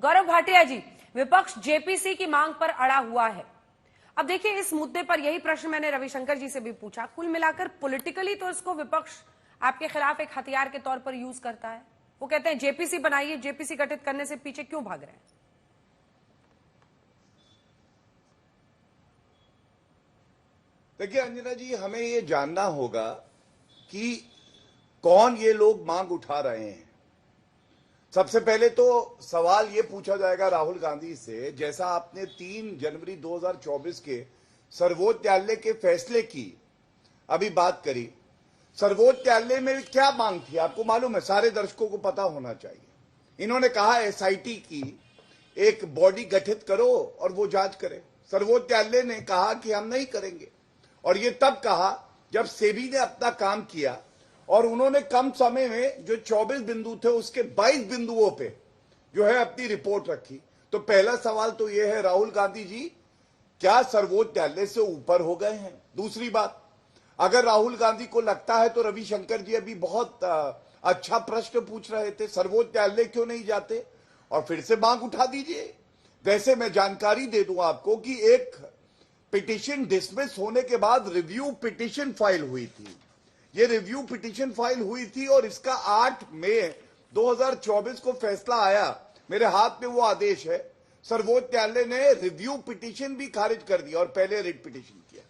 गौरव भाटिया जी, विपक्ष जेपीसी की मांग पर अड़ा हुआ है। अब देखिए, इस मुद्दे पर यही प्रश्न मैंने रविशंकर जी से भी पूछा। कुल मिलाकर पॉलिटिकली तो इसको विपक्ष आपके खिलाफ एक हथियार के तौर पर यूज करता है। वो कहते हैं जेपीसी बनाइए, जेपीसी गठित करने से पीछे क्यों भाग रहे हैं? देखिए अंजना जी, हमें ये जानना होगा कि कौन ये लोग मांग उठा रहे हैं। सबसे पहले तो सवाल ये पूछा जाएगा राहुल गांधी से, जैसा आपने 3 जनवरी 2024 के सर्वोच्च न्यायालय के फैसले की अभी बात करी। सर्वोच्च न्यायालय में क्या मांग थी आपको मालूम है? सारे दर्शकों को पता होना चाहिए। इन्होंने कहा एसआईटी की एक बॉडी गठित करो और वो जांच करे। सर्वोच्च न्यायालय ने कहा कि हम नहीं करेंगे, और ये तब कहा जब सेबी ने अपना काम किया और उन्होंने कम समय में जो 24 बिंदु थे उसके 22 बिंदुओं पे जो है अपनी रिपोर्ट रखी। तो पहला सवाल तो ये है, राहुल गांधी जी क्या सर्वोच्च न्यायालय से ऊपर हो गए हैं? दूसरी बात, अगर राहुल गांधी को लगता है तो रविशंकर जी अभी बहुत अच्छा प्रश्न पूछ रहे थे, सर्वोच्च न्यायालय क्यों नहीं जाते और फिर से मांग उठा दीजिए। वैसे मैं जानकारी दे दूं आपको कि एक पिटीशन डिसमिस होने के बाद रिव्यू पिटीशन फाइल हुई थी। ये रिव्यू पिटीशन फाइल हुई थी और इसका 8 मई 2024 को फैसला आया। मेरे हाथ में वो आदेश है। सर्वोच्च न्यायालय ने रिव्यू पिटीशन भी खारिज कर दिया और पहले रिट पिटीशन किया।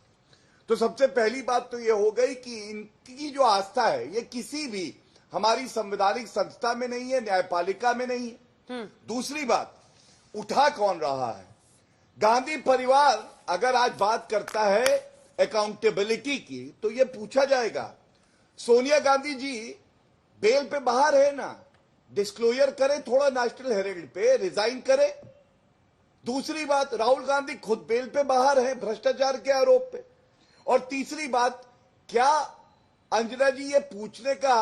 तो सबसे पहली बात तो ये हो गई कि इनकी जो आस्था है ये किसी भी हमारी संवैधानिक संस्था में नहीं है, न्यायपालिका में नहीं है। दूसरी बात, उठा कौन रहा है? गांधी परिवार अगर आज बात करता है अकाउंटेबिलिटी की तो ये पूछा जाएगा, सोनिया गांधी जी बेल पे बाहर है ना, डिस्क्लोजर करे थोड़ा नेशनल हेराल्ड पे, रिजाइन करे। दूसरी बात, राहुल गांधी खुद बेल पे बाहर है भ्रष्टाचार के आरोप पे। और तीसरी बात, क्या अंजना जी ये पूछने का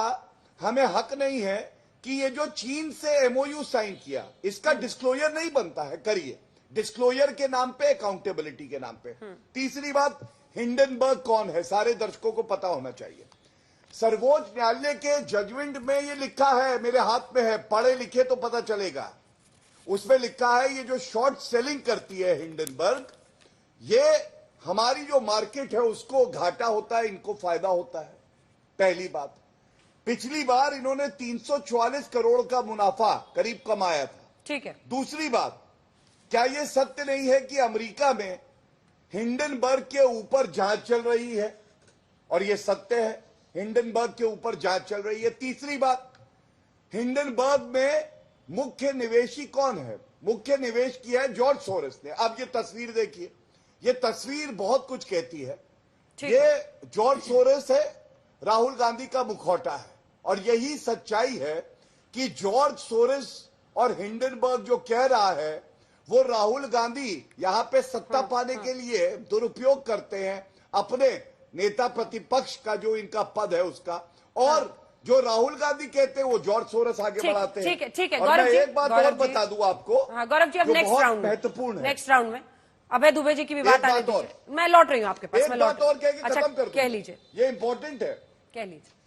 हमें हक नहीं है कि ये जो चीन से एमओयू साइन किया इसका डिस्क्लोजर नहीं बनता है? करिए, डिस्क्लोजर के नाम पे, अकाउंटेबिलिटी के नाम पे। तीसरी बात, हिंडनबर्ग कौन है? सारे दर्शकों को पता होना चाहिए। सर्वोच्च न्यायालय के जजमेंट में ये लिखा है, मेरे हाथ में है, पढ़े लिखे तो पता चलेगा। उसमें लिखा है ये जो शॉर्ट सेलिंग करती है हिंडनबर्ग, ये हमारी जो मार्केट है उसको घाटा होता है, इनको फायदा होता है। पहली बात, पिछली बार इन्होंने 344 करोड़ का मुनाफा करीब कमाया था। ठीक है। दूसरी बात, क्या यह सत्य नहीं है कि अमेरिका में हिंडनबर्ग के ऊपर जांच चल रही है? और यह सत्य है, हिंडनबर्ग के ऊपर जांच चल रही है। तीसरी बात, हिंडनबर्ग में मुख्य निवेशी कौन है? मुख्य निवेश किया है जॉर्ज सोरोस ने। अब ये तस्वीर देखिए, ये तस्वीर बहुत कुछ कहती है। ये जॉर्ज सोरोस है, राहुल गांधी का मुखौटा है। और यही सच्चाई है कि जॉर्ज सोरोस और हिंडनबर्ग जो कह रहा है वो राहुल गांधी यहां पे सत्ता पाने के लिए दुरुपयोग करते हैं अपने नेता प्रतिपक्ष का, जो इनका पद है उसका। और जो राहुल गांधी कहते हैं वो जॉर्ज सोरोस आगे बढ़ाते हैं। ठीक है। और मैं एक बात और बता दूं आपको, गौरव जी, अब नेक्स्ट राउंड महत्वपूर्ण है, नेक्स्ट राउंड में अभय दुबे जी की भी बात आने दीजिए। मैं लौट रही हूँ आपके पास। एक बात और कह के खत्म कर दूं। कह लीजिए, ये इंपॉर्टेंट है, कह लीजिए।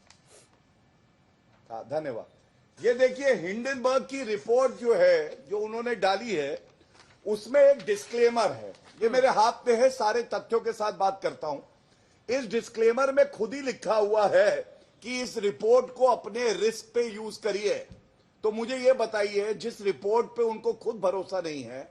धन्यवाद। ये देखिए, हिंडनबर्ग की रिपोर्ट जो है, जो उन्होंने डाली है, उसमें एक डिस्क्लेमर है। ये मेरे हाथ में है, सारे तथ्यों के साथ बात करता हूं। इस डिस्क्लेमर में खुद ही लिखा हुआ है कि इस रिपोर्ट को अपने रिस्क पे यूज करिए। तो मुझे ये बताइए, जिस रिपोर्ट पे उनको खुद भरोसा नहीं है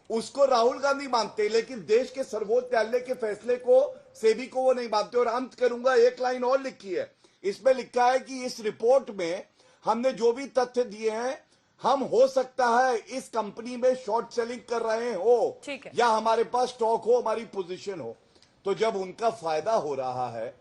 उसको राहुल गांधी मानते हैं, लेकिन देश के सर्वोच्च न्यायालय के फैसले को, सेबी को वो नहीं मानते। और अंत करूंगा, एक लाइन और लिखी है, इसमें लिखा है कि इस रिपोर्ट में हमने जो भी तथ्य दिए हैं, हम हो सकता है इस कंपनी में शॉर्ट सेलिंग कर रहे हो या हमारे पास स्टॉक हो, हमारी पोजीशन हो। तो जब उनका फायदा हो रहा है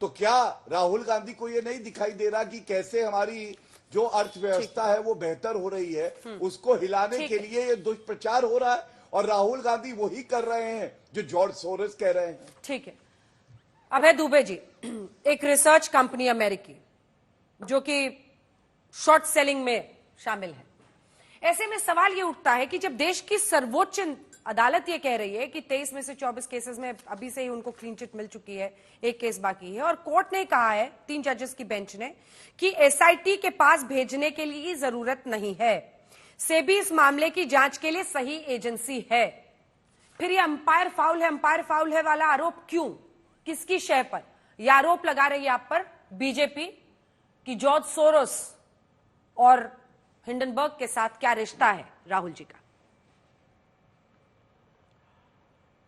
तो क्या राहुल गांधी को यह नहीं दिखाई दे रहा कि कैसे हमारी जो अर्थव्यवस्था है वो बेहतर हो रही है? उसको हिलाने के लिए ये दुष्प्रचार हो रहा है और राहुल गांधी वही कर रहे हैं जो जॉर्ज सोरोस कह रहे हैं। ठीक है। अभय दुबे जी, एक रिसर्च कंपनी अमेरिकी जो कि शॉर्ट सेलिंग में शामिल है, ऐसे में सवाल ये उठता है कि जब देश की सर्वोच्च अदालत ये कह रही है कि 23 में से 24 केसेस में अभी से ही उनको क्लीन चिट मिल चुकी है, एक केस बाकी है, और कोर्ट ने कहा है, 3 जजेस की बेंच ने, कि एसआईटी के पास भेजने के लिए जरूरत नहीं है, सेबी इस मामले की जांच के लिए सही एजेंसी है। फिर ये अंपायर फाउल है वाला आरोप क्यों, किसकी शय पर यह आरोप लगा रही है आप पर बीजेपी कि जॉर्ज सोरोस और हिंडनबर्ग के साथ क्या रिश्ता है राहुल जी का?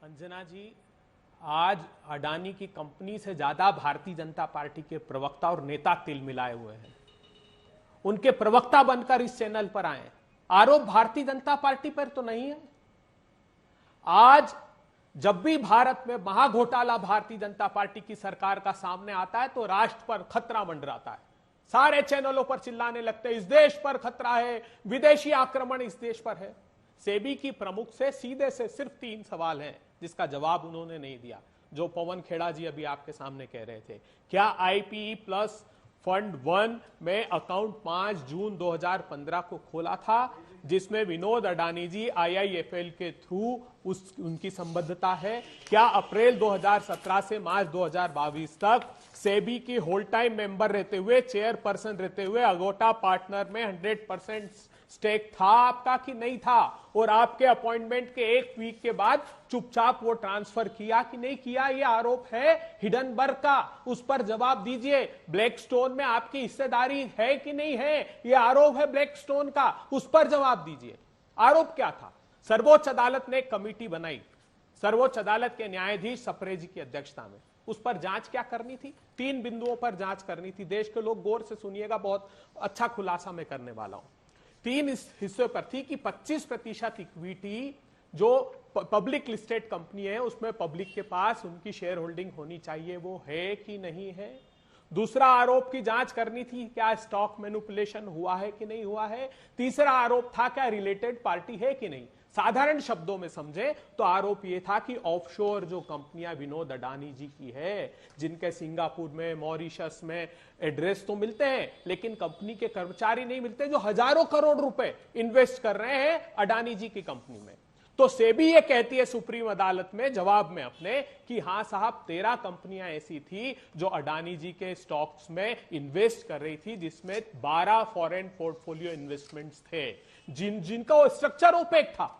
अंजना जी, आज अडानी की कंपनी से ज्यादा भारतीय जनता पार्टी के प्रवक्ता और नेता तिल मिलाए हुए हैं। उनके प्रवक्ता बनकर इस चैनल पर आए। आरोप भारतीय जनता पार्टी पर तो नहीं है। आज जब भी भारत में महाघोटाला भारतीय जनता पार्टी की सरकार का सामने आता है तो राष्ट्र पर खतरा मंडराता है। सारे चैनलों पर चिल्लाने लगते हैं, इस देश पर खतरा है, विदेशी आक्रमण इस देश पर है। सेबी की प्रमुख से सीधे से सिर्फ 3 सवाल हैं जिसका जवाब उन्होंने नहीं दिया, जो पवन खेड़ा जी अभी आपके सामने कह रहे थे। क्या आईपीई प्लस फंड 1 में अकाउंट 5 जून 2015 को खोला था, जिसमें विनोद अडानी जी आईआईएफएल के थ्रू उनकी संबद्धता है? क्या अप्रैल 2017 से मार्च 2022 तक सेबी की होल टाइम मेंबर रहते हुए, चेयरपर्सन रहते हुए अगोटा पार्टनर में 100% स्टेक था आपका कि नहीं था? और आपके अपॉइंटमेंट के 1 वीक के बाद चुपचाप वो ट्रांसफर किया कि नहीं किया? ये आरोप है हिडनबर्ग का, उस पर जवाब दीजिए। ब्लैकस्टोन में आपकी हिस्सेदारी है कि नहीं है? ये आरोप है ब्लैकस्टोन का, उस पर जवाब दीजिए। आरोप क्या था? सर्वोच्च अदालत ने एक कमेटी बनाई, सर्वोच्च अदालत के न्यायाधीश सप्रे जी की अध्यक्षता में। उस पर जांच क्या करनी थी? 3 बिंदुओं पर जांच करनी थी। देश के लोग गौर से सुनिएगा, बहुत अच्छा खुलासा मैं करने वाला हूं। 3 इस हिस्से पर थी कि 25% इक्विटी जो पब्लिक लिस्टेड कंपनी है उसमें पब्लिक के पास उनकी शेयर होल्डिंग होनी चाहिए, वो है कि नहीं है। दूसरा आरोप की जांच करनी थी, क्या स्टॉक मैनिपुलेशन हुआ है कि नहीं हुआ है। तीसरा आरोप था क्या रिलेटेड पार्टी है कि नहीं। साधारण शब्दों में समझे तो आरोप यह था कि ऑफशोर जो कंपनियां विनोद अडानी जी की है, जिनके सिंगापुर में, मॉरिशस में एड्रेस तो मिलते हैं लेकिन कंपनी के कर्मचारी नहीं मिलते, जो हजारों करोड़ रुपए इन्वेस्ट कर रहे हैं अडानी जी की कंपनी में। तो सेबी ये कहती है सुप्रीम अदालत में जवाब में अपने कि हां साहब 13 कंपनियां ऐसी थी जो अडानी जी के स्टॉक्स में इन्वेस्ट कर रही थी, जिसमें 12 फॉरेन पोर्टफोलियो इन्वेस्टमेंट्स थे, जिनका वो स्ट्रक्चर ओपेक था,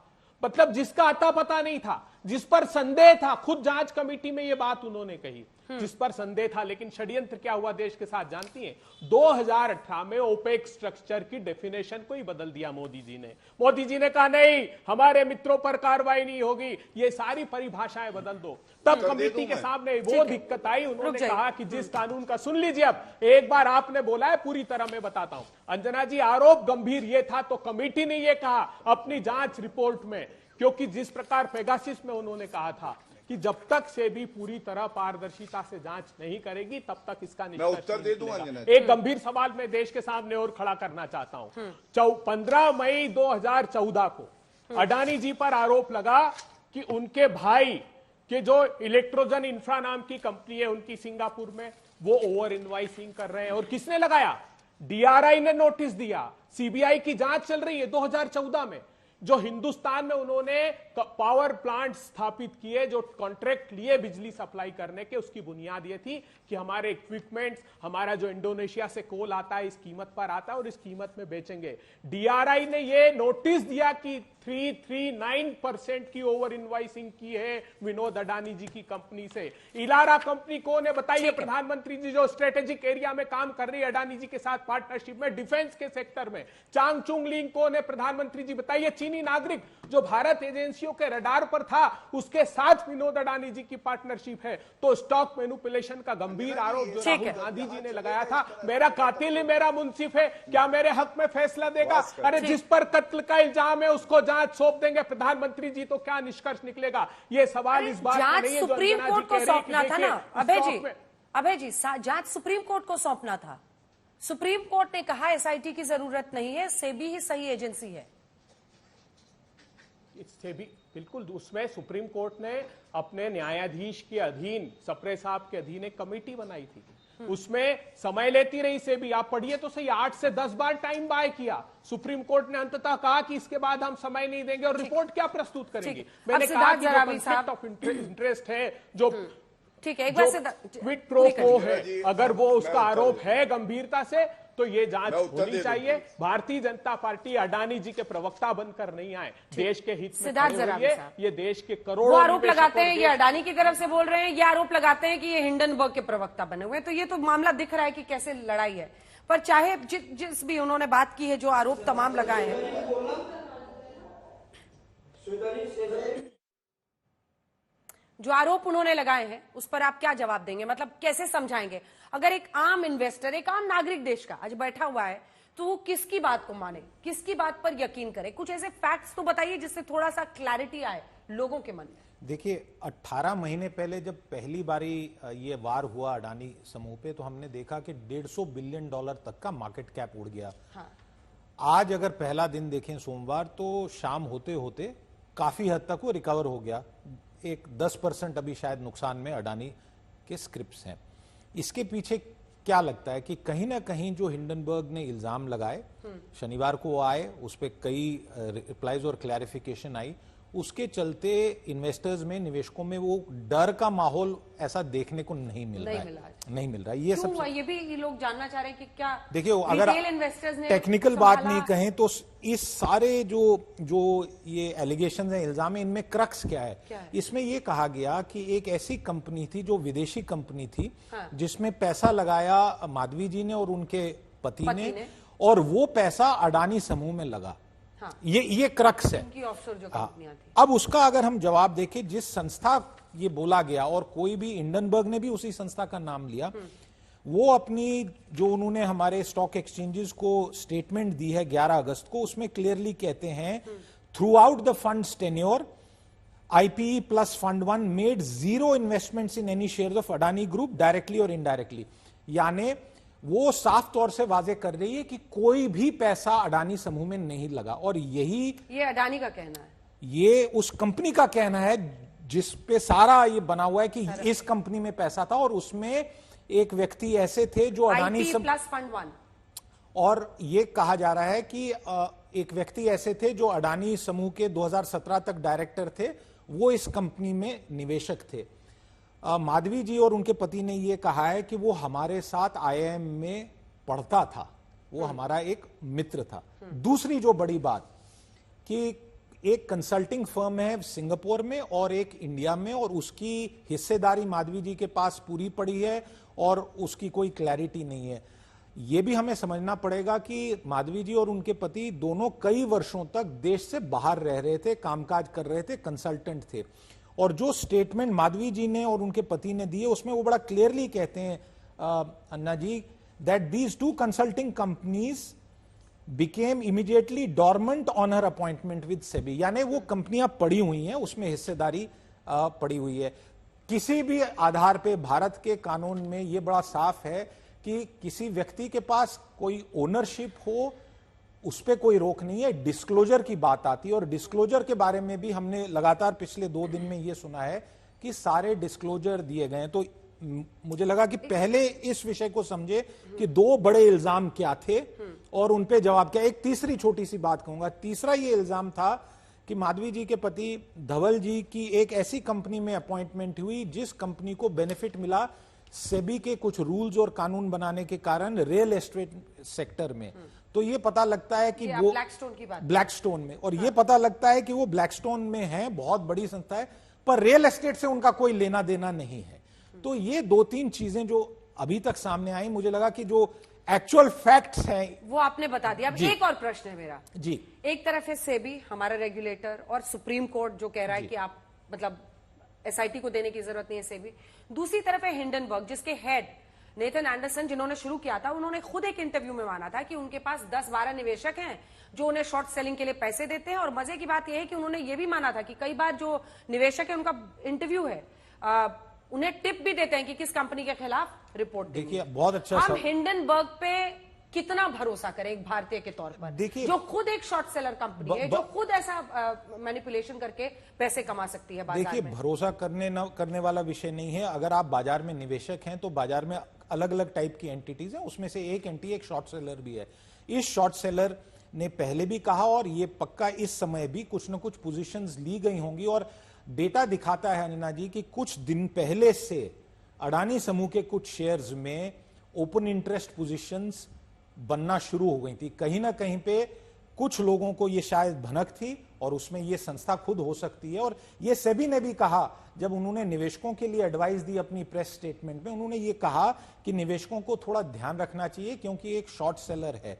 मतलब जिसका अता पता नहीं था, जिस पर संदेह था। खुद जांच कमेटी में ये बात उन्होंने कही, जिस पर संदेह था। लेकिन षड्यंत्र क्या हुआ देश के साथ जानती हैं? 2018 में ओपेक स्ट्रक्चर की डेफिनेशन को ही बदल दिया मोदी जी ने। मोदी जी ने कहा नहीं, हमारे मित्रों पर कार्रवाई नहीं होगी, ये सारी परिभाषाएं बदल दो। तब कमेटी के सामने वो दिक्कत आई, उन्होंने कहा कि जिस कानून का सुन लीजिए। अब एक बार आपने बोला है, पूरी तरह मैं बताता हूं। अंजना जी, आरोप गंभीर ये था तो कमेटी ने ये कहा अपनी जांच रिपोर्ट में, क्योंकि जिस प्रकार पेगासिस में उन्होंने कहा था कि जब तक सेबी पूरी तरह पारदर्शिता से जांच नहीं करेगी तब तक इसका निष्कर्ष उत्तर दे दूंगा। एक गंभीर सवाल मैं देश के सामने और खड़ा करना चाहता हूं। 15 मई 2014 को अडानी जी पर आरोप लगा कि उनके भाई के जो इलेक्ट्रोजन इंफ्रा नाम की कंपनी है उनकी सिंगापुर में, वो ओवर इनवाइसिंग कर रहे हैं। और किसने लगाया? डीआरआई ने नोटिस दिया। सीबीआई की जांच चल रही है 2014 में। जो हिंदुस्तान में उन्होंने पावर प्लांट स्थापित किए, जो कॉन्ट्रैक्ट लिए बिजली सप्लाई करने के, उसकी बुनियाद ये थी कि हमारे इक्विपमेंट्स, हमारा जो इंडोनेशिया से कोल आता है इस कीमत पर आता है और इस कीमत में बेचेंगे। डीआरआई ने ये नोटिस दिया कि 339% की ओवर इनवाइसिंग की है विनोद अडानी जी की कंपनी से। इलारा कंपनी कौन है बताइए? प्रधानमंत्री जी जो स्ट्रेटेजिक एरिया में काम कर रही है अडानी जी के साथ पार्टनरशिप में, डिफेंस के सेक्टर में। चांगचुंग लिंग कौन है प्रधानमंत्री जी बताइए? चीनी नागरिक जो भारत एजेंसियों के रडार पर था, उसके साथ विनोद अडानी जी की पार्टनरशिप है। तो स्टॉक मैनिपुलेशन का गंभीर आरोप जो राहुल गांधी जी ने लगाया था, मेरा कातिल ही मेरा मुंसिफ है, क्या मेरे हक में फैसला देगा? अरे जिस पर कत्ल का इल्जाम है उसको जांच सौंप देंगे प्रधानमंत्री जी, तो क्या निष्कर्ष निकलेगा? ये सवाल इस बात में नहीं है। सुप्रीम कोर्ट को सौंपना था ना अभय जी, जांच सुप्रीम कोर्ट को सौंपना था। सुप्रीम कोर्ट ने कहा एसआईटी की जरूरत नहीं है, सेबी ही सही एजेंसी है। सेबी बिल्कुल, उसमें सुप्रीम कोर्ट ने अपने न्यायाधीश के अधीन, सप्रे साहब के अधीन एक कमेटी बनाई थी। उसमें समय लेती रही सेबी। आप पढ़िए तो सही, 8 से 10 बार टाइम बाय किया। सुप्रीम कोर्ट ने अंततः कहा कि इसके बाद हम समय नहीं देंगे और रिपोर्ट क्या प्रस्तुत करेंगे। मैंने कहा कि जो कॉन्फ्लिक्ट ऑफ इंटरेस्ट है, जो ठीक है, एक बार से क्विड प्रो को है, अगर वो उसका आरोप है गंभीरता से, तो ये जांच मैं उत्तर होनी दे दूं, चाहिए। प्लीज। भारतीय जनता पार्टी अडानी जी के प्रवक्ता बनकर नहीं आए, देश के हित में सिद्धार्थ खड़े जरावी होइए। साहब। ये देश के वो करोड़ों आरोप निवेशकों लगाते और हैं ये देश- अडानी की तरफ से बोल रहे हैं, ये आरोप लगाते हैं कि ये हिंडनबर्ग के प्रवक्ता बने हुए हैं। तो ये तो मामला दिख रहा है कि कैसे लड़ाई है। पर चाहे जिस भी उन्होंने बात की है, जो आरोप तमाम लगाए हैं, जो आरोप उन्होंने लगाए हैं उस पर आप क्या जवाब देंगे? मतलब कैसे समझाएंगे? अगर एक आम इन्वेस्टर, एक आम नागरिक देश का आज बैठा हुआ है, तो वो किसकी बात को माने, किसकी बात पर यकीन करे? कुछ ऐसे फैक्ट्स तो बताइए जिससे थोड़ा सा क्लैरिटी आए लोगों के मन में। देखिए, 18 महीने पहले जब पहली बारी ये वार हुआ अडानी समूह पे, तो हमने देखा कि $150 बिलियन तक का मार्केट कैप उड़ गया। हाँ। आज अगर पहला दिन देखें सोमवार, तो शाम होते होते काफी हद तक वो रिकवर हो गया। एक 10% अभी शायद नुकसान में अडानी के स्क्रिप्ट्स हैं। इसके पीछे क्या लगता है कि कहीं ना कहीं जो हिंडनबर्ग ने इल्जाम लगाए, शनिवार को वो आए, उस पर कई रिप्लाईज और क्लैरिफिकेशन आई, उसके चलते इन्वेस्टर्स में, निवेशकों में वो डर का माहौल ऐसा देखने को नहीं मिल रहा है। ये क्यों सब हुआ? ये भी लोग जानना चाह रहे हैं कि क्या देखिए, अगर इन्वेस्टर्स ने टेक्निकल बात संभाला? नहीं कहें तो इस सारे जो ये एलिगेशन है, इल्जाम है, इनमें क्रक्स क्या है? इसमें ये कहा गया कि एक ऐसी कंपनी थी जो विदेशी कंपनी थी, हाँ। जिसमें पैसा लगाया माधवी जी ने और उनके पति ने, और वो पैसा अडानी समूह में लगा। हाँ। ये क्रक्स है। उनकी ऑफशोर जो कंपनियां थी। अब उसका अगर हम जवाब देखें, जिस संस्था ये बोला गया, और कोई भी, हिंडनबर्ग ने भी उसी संस्था का नाम लिया, वो अपनी जो उन्होंने हमारे स्टॉक एक्सचेंजेस को स्टेटमेंट दी है 11 अगस्त को, उसमें क्लियरली कहते हैं, through out the funds tenure IPE plus fund 1 made 0 investments in any share of Adani group directly और इनडायरेक्टली। यानी वो साफ तौर से वाजे कर रही है कि कोई भी पैसा अडानी समूह में नहीं लगा। और ये अडानी का कहना है, ये उस कंपनी का कहना है जिस पे सारा ये बना हुआ है कि इस कंपनी में पैसा था, और उसमें एक व्यक्ति ऐसे थे जो अडानी प्लस फंड 1, और ये कहा जा रहा है कि एक व्यक्ति ऐसे थे जो अडानी समूह के 2017 तक डायरेक्टर थे, वो इस कंपनी में निवेशक थे। माधवी जी और उनके पति ने ये कहा है कि वो हमारे साथ IIM में पढ़ता था, वो हमारा एक मित्र था। दूसरी जो बड़ी बात कि एक कंसल्टिंग फर्म है सिंगापुर में और एक इंडिया में, और उसकी हिस्सेदारी माधवी जी के पास पूरी पड़ी है और उसकी कोई क्लैरिटी नहीं है। यह भी हमें समझना पड़ेगा कि माधवी जी और उनके पति दोनों कई वर्षों तक देश से बाहर रह रहे थे, कामकाज कर रहे थे, कंसल्टेंट थे, और जो स्टेटमेंट माधवी जी ने और उनके पति ने दिए, उसमें वो बड़ा क्लियरली कहते हैं Anna ji, that these 2 consulting companies became immediately dormant on her appointment with SEBI। यानी वो कंपनियां पड़ी हुई हैं, उसमें हिस्सेदारी पड़ी हुई है। किसी भी आधार पे भारत के कानून में ये बड़ा साफ है कि किसी व्यक्ति के पास कोई ओनरशिप हो, उस पर कोई रोक नहीं है। डिस्क्लोजर की बात आती है, और डिस्क्लोजर के बारे में भी हमने लगातार पिछले 2 दिन में ये सुना है कि सारे डिस्क्लोजर दिए गए हैं। तो मुझे लगा कि पहले इस विषय को समझे कि 2 बड़े इल्जाम क्या थे और उन पे जवाब क्या। एक तीसरी छोटी सी बात कहूंगा। तीसरा ये इल्जाम था कि माधवी जी के पति धवल जी की एक ऐसी कंपनी में अपॉइंटमेंट हुई जिस कंपनी को बेनिफिट मिला सेबी के कुछ रूल्स और कानून बनाने के कारण रियल एस्टेट सेक्टर में। तो ये पता लगता है कि वो ब्लैकस्टोन की बात, ब्लैकस्टोन में, और ये पता लगता है कि वो ब्लैकस्टोन में है, बहुत बड़ी संस्था है, पर रियल एस्टेट से उनका कोई लेना देना नहीं है। तो ये 2-3 चीजें जो अभी तक सामने आई, मुझे लगा कि जो एक्चुअल फैक्ट्स हैं वो आपने बता दिया। अब एक और प्रश्न है मेरा जी। एक तरफ है सेबी, हमारा रेगुलेटर, और सुप्रीम कोर्ट जो कह रहा है कि आप मतलब SIT को देने की जरूरत नहीं है सेबी। दूसरी तरफ है हिंडनबर्ग, जिसके हेड नेथन एंडरसन, जिन्होंने शुरू किया था, उन्होंने खुद एक इंटरव्यू में माना था कि उनके पास 10-12 निवेशक हैं जो उन्हें शॉर्ट सेलिंग के लिए पैसे देते हैं। और मजे की बात यह है कि उन्होंने ये भी माना था कि कई बार जो निवेशक है, उनका इंटरव्यू है, उन्हें टिप भी देते हैं कि किस कंपनी के खिलाफ रिपोर्ट। देखिए, बहुत अच्छा हम हिंडनबर्ग पे कितना भरोसा करें एक भारतीय के तौर पर, देखिए, जो खुद एक शॉर्ट सेलर कंपनी है, जो खुद ऐसा मैनिपुलेशन करके पैसे कमा सकती है बाजार में। देखिए, भरोसा करने वाला विषय नहीं है। अगर आप बाजार में निवेशक हैं तो बाजार में अलग अलग टाइप की एंटिटीज हैं, उसमें से एक एंटिटी एक शॉर्ट सेलर भी है। इस शॉर्ट सेलर ने पहले भी कहा, और ये पक्का इस समय भी कुछ न कुछ पोजीशंस ली गई होंगी। और डेटा दिखाता है अनिना जी कि कुछ दिन पहले से, 'अडानी समूह के कुछ शेयर्स में ओपन इंटरेस्ट पोजीशंस बनना शुरू हो गई थी। कहीं ना कहीं पे कुछ लोगों को ये शायद भनक थी और उसमें ये संस्था खुद हो सकती है। और ये सेबी ने भी कहा, जब उन्होंने निवेशकों के लिए एडवाइस दी अपनी प्रेस स्टेटमेंट में, उन्होंने ये कहा कि निवेशकों को थोड़ा ध्यान रखना चाहिए क्योंकि एक शॉर्ट सेलर है।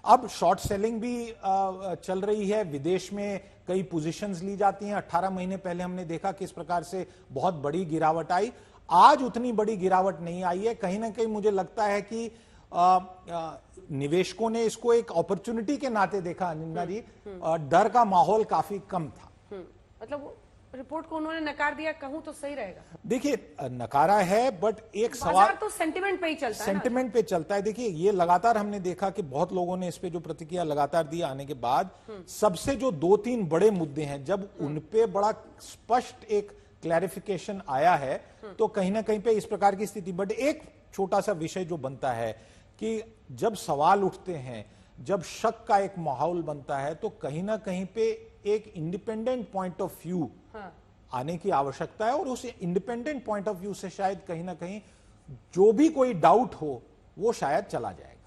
अब शॉर्ट सेलिंग भी चल रही है, विदेश में कई पोजीशंस ली जाती हैं। 18 महीने पहले हमने देखा किस प्रकार से बहुत बड़ी गिरावट आई, आज उतनी बड़ी गिरावट नहीं आई है। कहीं ना कहीं मुझे लगता है कि निवेशकों ने इसको एक अपॉर्चुनिटी के नाते देखा अंजना जी, डर का माहौल काफी कम था। मतलब रिपोर्ट को उन्होंने नकार दिया, कहूं तो सही रहेगा। देखिए नकारा है, बट एक सवाल बाजार तो सेंटिमेंट पे ही चलता है ना। सेंटिमेंट पे चलता है। देखिए ये लगातार हमने देखा कि बहुत लोगों ने इस पे जो प्रतिक्रिया लगातार दी आने के बाद, सबसे जो 2-3 बड़े मुद्दे हैं, जब उनपे बड़ा स्पष्ट एक क्लैरिफिकेशन आया है तो कहीं ना कहीं पे इस प्रकार की स्थिति। बट एक छोटा सा विषय जो बनता है कि जब सवाल उठते हैं, जब शक का एक माहौल बनता है, तो कहीं ना कहीं पे एक इंडिपेंडेंट पॉइंट ऑफ व्यू आने की आवश्यकता है। और उस इंडिपेंडेंट पॉइंट ऑफ व्यू से शायद कहीं ना कहीं जो भी कोई डाउट हो वो शायद चला जाएगा।